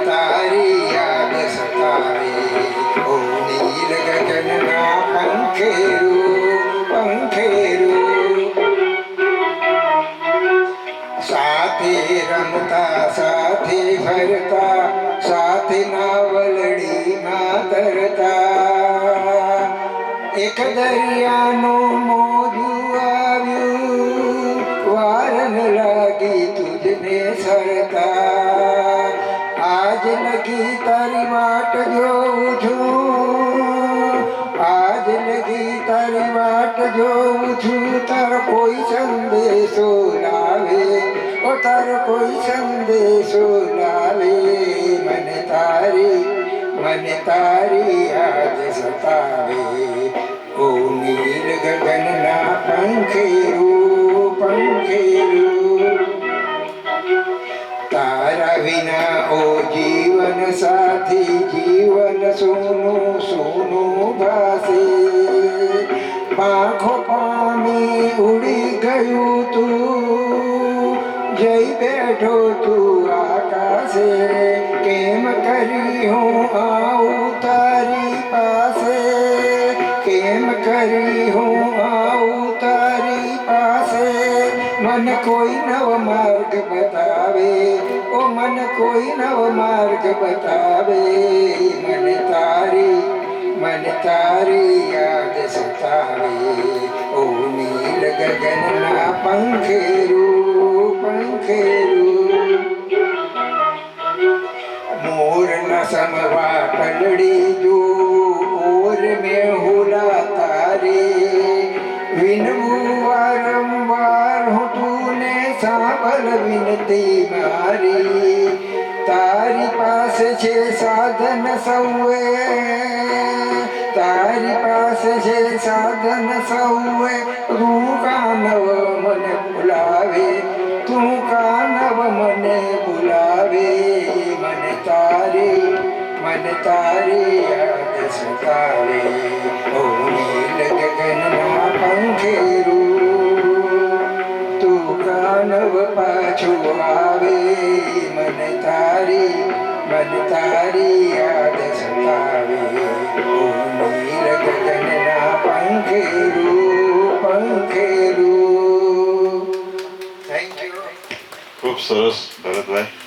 તારી યાદ સતાવે ઓ નીલ ગગનના પંખેરું પંખેરું સાથે રમતા સાથે ફરતા સાથે નાવલડીમાં તરતા એક દરિયાનું મોજું આવ્યું વાર ન લાગી તુજને સરતા આજ લગી તારી વાટ જોઉં છું આજ લગી તારી વાટ જોઉં છું તારો કોઈ સંદેશો લાવે ઓ તારો કોઈ સંદેશો લાવે મને તારી યાદ સતાવે ઓ નીલ ગગનના પંખેરું પંખેરું તારા વિના ઓ જીવન સાથી જીવન સોનું સોનું ભાસે પાંખો પામી ઉડી ગયું તું જઈ બેઠો તું આકાશે કેમ કરી હું આવું તારી પાસે કેમ કરી હું આવું તારી પાસે મન કોઈ નવ માર્ગ બતાવે ઓ મન કોઈ નવ માર્ગ બતાવે મને તારી યાદ સતાવે ઓ નીલ ગગનના પંખેરું પંખેરું मोर न समवा पलड़ी जो और में हुला तारे विनमु वारंवार हूँ तूने सांभल विनती मारी तारी पास छे साधन सौए तारी पास छे साधन सौए तू कानव मन बुलावे तू कानव मन बुलावे मन तारी याद सतावे ओ नील गगनना पंखेरू तू कानव पाछो आवे मन तारी याद सतावे ओ नील गगनना पंखेरू पंखेरू. ખૂબ સરસ ભરતભાઈ.